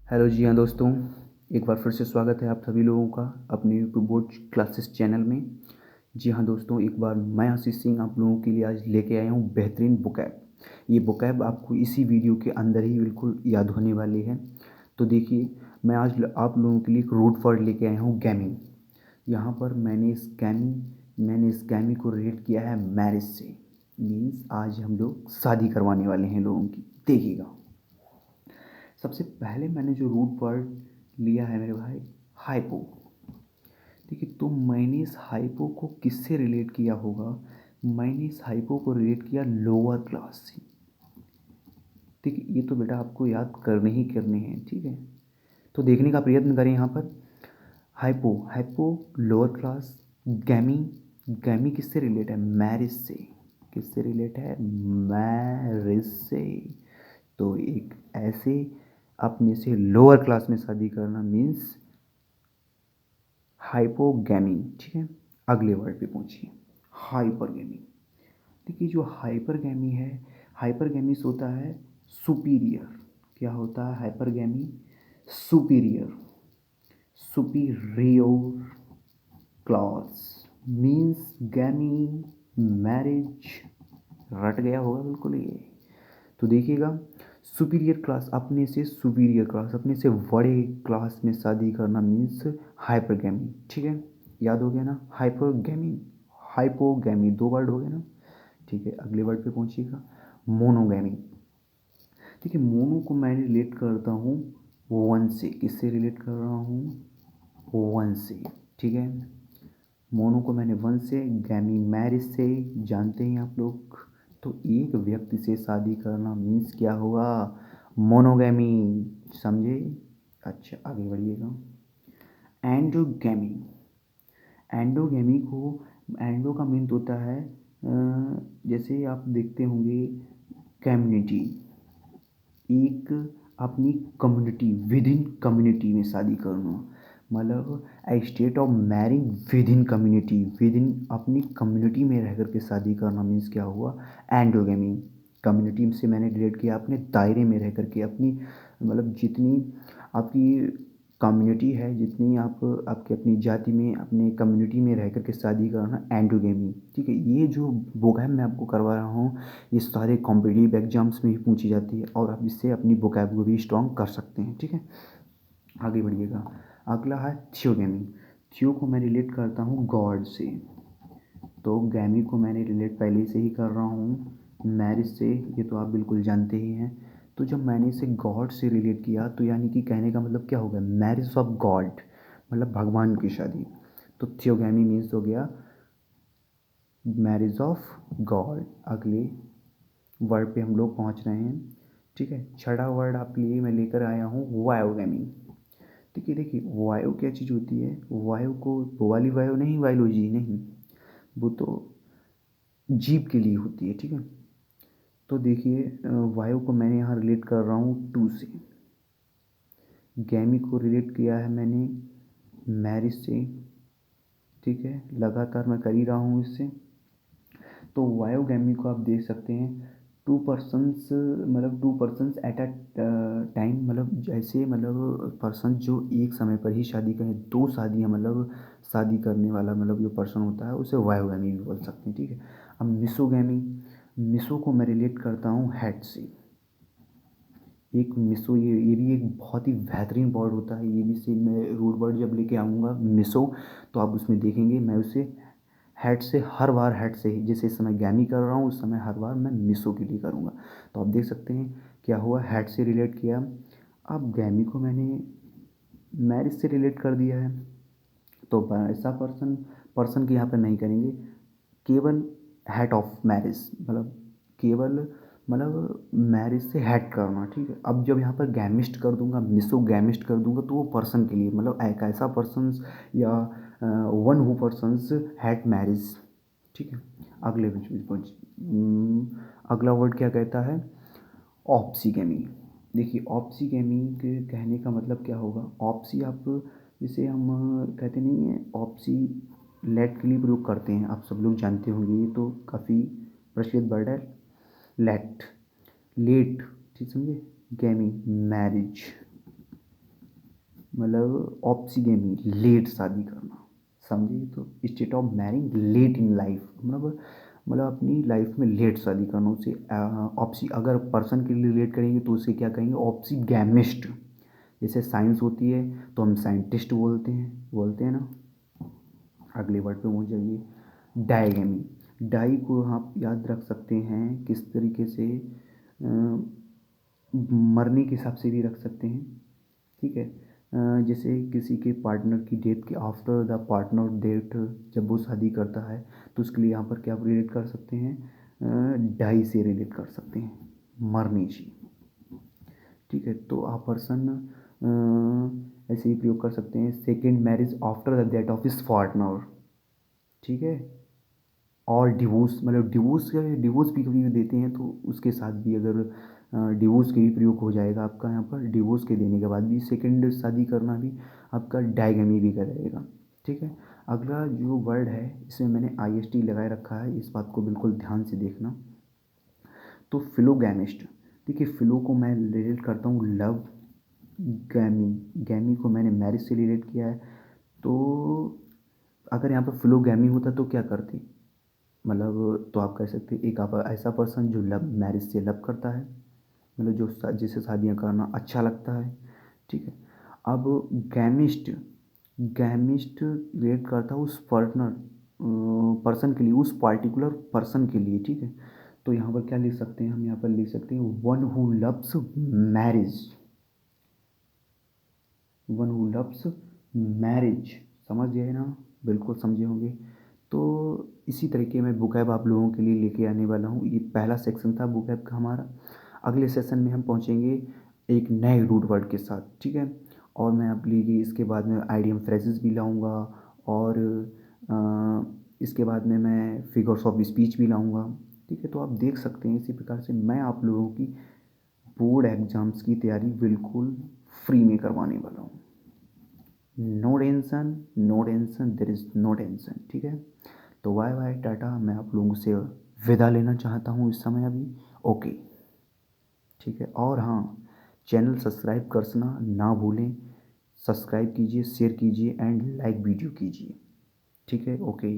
Hello जी हाँ दोस्तों, एक बार फिर से स्वागत है आप सभी लोगों का अपने यूट्यूब बोर्ड क्लासेस चैनल में। जी हाँ दोस्तों, एक बार मैं आशीष सिंह आप लोगों के लिए आज लेके आया हूँ बेहतरीन बुकैब। ये बुकैब आपको इसी वीडियो के अंदर ही बिल्कुल याद होने वाली है। तो देखिए, मैं आज आप लोगों के लिए एक रूट वर्ड लेके आया हूँ, गैमी। यहाँ पर मैंने इस गैमी को रिलेट किया है मैरिज से। मीन्स आज हम लोग शादी करवाने वाले हैं लोगों की। देखिएगा, सबसे पहले मैंने जो रूट वर्ड लिया है मेरे भाई, हाइपो। देखिए, तो मैंने इस हाइपो को किससे रिलेट किया होगा? मैंने इस हाइपो को रिलेट किया लोअर क्लास से। देखिए, ये तो बेटा आपको याद करने ही करने हैं, ठीक है। तो देखने का प्रयत्न करें यहाँ पर। Hypo hypo lower class. Gamy gamy किससे रिलेट है? मैरिज से। किससे रिलेट है? मैरिज से। तो एक ऐसे अपने से लोअर क्लास में शादी करना मीन्स हाइपोगैमी, ठीक है। अगले वर्ड पे पहुंचिए, हाइपरगैमी। देखिए, जो हाइपरगैमी है, हाइपरगैमी होता है सुपीरियर। क्या होता है hypergamy? Superior. Superior class means gamy marriage. रट गया होगा बिल्कुल ये। तो देखिएगा, सुपीरियर क्लास, अपने से सुपीरियर क्लास, अपने से बड़े क्लास में शादी करना मीन्स हाइपरगैमी, ठीक है। याद हो गया ना? हाइपरगैमी, हाइपोगैमी, दो वर्ड हो गए ना, ठीक है। अगले वर्ड पे पहुंचिएगा, मोनोगैमी। देखिए, मोनो को मैं रिलेट करता हूँ वन से। किससे रिलेट कर रहा हूँ? वन से, ठीक है। मोनो को मैंने वन से, गैमी मैरिज से, जानते हैं आप लोग। तो एक व्यक्ति से शादी करना मीन्स क्या हुआ? मोनोगैमी, समझे? अच्छा, आगे बढ़िएगा। एंडोगैमी। एंडोगैमी को, एंडो का मीन होता है जैसे आप देखते होंगे कम्युनिटी। एक अपनी कम्युनिटी, विद इन कम्युनिटी में शादी करना, मतलब a state of marrying within community, within अपनी कम्युनिटी में रह कर के शादी करना मीन्स क्या हुआ? एंडोगेमी। कम्युनिटी से मैंने रिलेट किया अपने दायरे में रह कर के, अपनी मतलब जितनी आपकी कम्युनिटी है, जितनी आप आपके अपनी जाति में, अपने कम्युनिटी में रह कर के शादी करना, एंडोगेमी, ठीक है। ये जो वोकैब मैं आपको करवा रहा हूँ, ये सारे कॉम्पिटिटिव एग्जाम्स में भी पूछी जाती है और आप इससे अपनी वोकैब को भी स्ट्रॉन्ग कर सकते हैं, ठीक है। आगे बढ़िएगा। अगला है थियोगेमी। थियो को मैं रिलेट करता हूँ गॉड से। तो गैमी को मैंने रिलेट पहले से ही कर रहा हूँ मैरिज से, ये तो आप बिल्कुल जानते ही हैं। तो जब मैंने इसे गॉड से रिलेट किया, तो यानी कि कहने का मतलब क्या हो गया? मैरिज ऑफ गॉड, मतलब भगवान की शादी। तो थियोगैमी मीन्स हो गया मैरिज ऑफ गॉड। अगले वर्ड पे हम लोग पहुंच रहे हैं, ठीक है। छठा वर्ड आपके लिए मैं लेकर आया हूँ वायोगैमी। ठीक है, देखिए वायु क्या चीज़ होती है? वायु को वो वाली वायु नहीं, बायोलॉजी नहीं, वो तो जीव के लिए होती है, ठीक है। तो देखिए, वायु को मैंने यहाँ रिलेट कर रहा हूँ टू से। गैमी को रिलेट किया है मैंने मैरिज से, ठीक है। लगातार मैं कर ही रहा हूँ इससे। तो वायोगैमी को आप देख सकते हैं, टू पर्सन्स, मतलब to persons at a time, मतलब जैसे मतलब पर्सन जो एक समय पर ही शादी करें, दो शादियाँ, मतलब शादी करने वाला मतलब जो पर्सन होता है उसे वायोगैमी भी बोल सकते हैं, ठीक है। अब मिसोगैमी, मिसो को मैं रिलेट करता हूँ हेड से। एक मिसो, ये भी एक बहुत ही बेहतरीन वर्ड होता है। ये भी सेम मैं रूट वर्ड जब लेके आऊँगा मिसो, तो आप उसमें देखेंगे मैं उसे हेड से, हर बार हेड से ही, जैसे इस समय गैमी कर रहा हूँ उस समय हर बार मैं मिसो के लिए करूँगा। तो आप देख सकते हैं क्या हुआ, हेड से रिलेट किया। अब गैमी को मैंने मैरिज से रिलेट कर दिया है, तो ऐसा पर्सन, पर्सन की यहाँ पर नहीं करेंगे, केवल हेड ऑफ मैरिज, मतलब केवल मतलब मैरिज से हेड करना, ठीक है। अब जब यहाँ पर गैमिस्ट कर दूंगा, मिसो गैमिस्ट कर दूंगा, तो वो पर्सन के लिए, मतलब एक ऐसा पर्सन या one who persons had marriage, ठीक है। अगले अगला वर्ड क्या कहता है? ऑप्सीगैमी। देखिए, ऑप्सीगैमी के कहने का मतलब क्या होगा? ऑप्सी, आप जिसे हम कहते नहीं है, ऑप्सी लेट के लिए प्रयोग करते हैं, आप सब लोग जानते होंगे, ये तो काफ़ी प्रचलित वर्ड है। लेट, लेट, ठीक समझे। गैमी मैरिज, मतलब ऑप्सीगेमी, लेट शादी करना, समझिए। तो state of marrying late in life, मतलब अपनी लाइफ में लेट शादी करना, उसे ऑप्सी, अगर पर्सन के लिए रिलेट करेंगे तो उसे क्या कहेंगे, ऑप्सीगैमिस्ट। जैसे साइंस होती है तो हम साइंटिस्ट बोलते हैं ना। अगले वर्ड पे पहुंच जाइए, डायगेमी। डाई को आप याद रख सकते हैं किस तरीके से, मरने के हिसाब से भी रख सकते हैं, ठीक है। जैसे किसी के पार्टनर की डेथ के आफ्टर द पार्टनर डेथ, जब वो शादी करता है तो उसके लिए यहाँ पर क्या रिलेट कर सकते हैं, डाई से रिलेट कर सकते हैं, मरने से, ठीक है। तो आप पर्सन ऐसे ही प्रयोग कर सकते हैं, second marriage after the death of his partner, ठीक है। और डिवोर्स, मतलब डिवोर्स भी कभी भी देते हैं तो उसके साथ भी अगर डिवोर्स के भी प्रयोग हो जाएगा आपका, यहाँ पर डिवोर्स के देने के बाद भी सेकंड शादी करना भी आपका डायगमी भी करेगा, ठीक है। अगला जो वर्ड है इसमें मैंने IST लगाए रखा है, इस बात को बिल्कुल ध्यान से देखना। तो फिलोगैमिस्ट, देखिए फिलो को मैं रिलेट करता हूँ लव, गैमी, गैमी को मैंने मैरिज से रिलेट किया है। तो अगर यहाँ पर फिलोगैमी होता तो क्या करते, मतलब तो आप कह सकते हैं एक आप ऐसा पर्सन जो लव मैरिज से लव करता है, मतलब जिसे शादियाँ करना अच्छा लगता है, ठीक है। अब गैमिस्ट, गैमिस्ट रिलेट करता है उस पर्सन के लिए, उस पार्टिकुलर पर्सन के लिए, ठीक है। तो यहाँ पर क्या लिख सकते हैं, हम यहाँ पर लिख सकते हैं one who loves marriage, one who loves marriage, समझ गए ना, बिल्कुल समझे होंगे। तो इसी तरीके मैं बुकैब आप लोगों के लिए लेके आने वाला हूँ, ये पहला सेक्शन था बुकैब का हमारा। अगले सेशन में हम पहुँचेंगे एक नए रूट वर्ड के साथ, ठीक है। और मैं आप लिए इसके बाद में आइडियम फ्रेजेस भी लाऊंगा, और इसके बाद में मैं फिगर्स ऑफ स्पीच भी लाऊंगा, ठीक है। तो आप देख सकते हैं इसी प्रकार से मैं आप लोगों की बोर्ड एग्ज़ाम्स की तैयारी बिल्कुल फ्री में करवाने वाला हूँ। No tension, no tension, there is no tension, ठीक है। तो बाय बाय टाटा, मैं आप लोगों से विदा लेना चाहता हूँ इस समय अभी, ओके, ठीक है। और हाँ, चैनल सब्सक्राइब करना ना भूलें, सब्सक्राइब कीजिए, शेयर कीजिए एंड लाइक वीडियो कीजिए, ठीक है, ओके।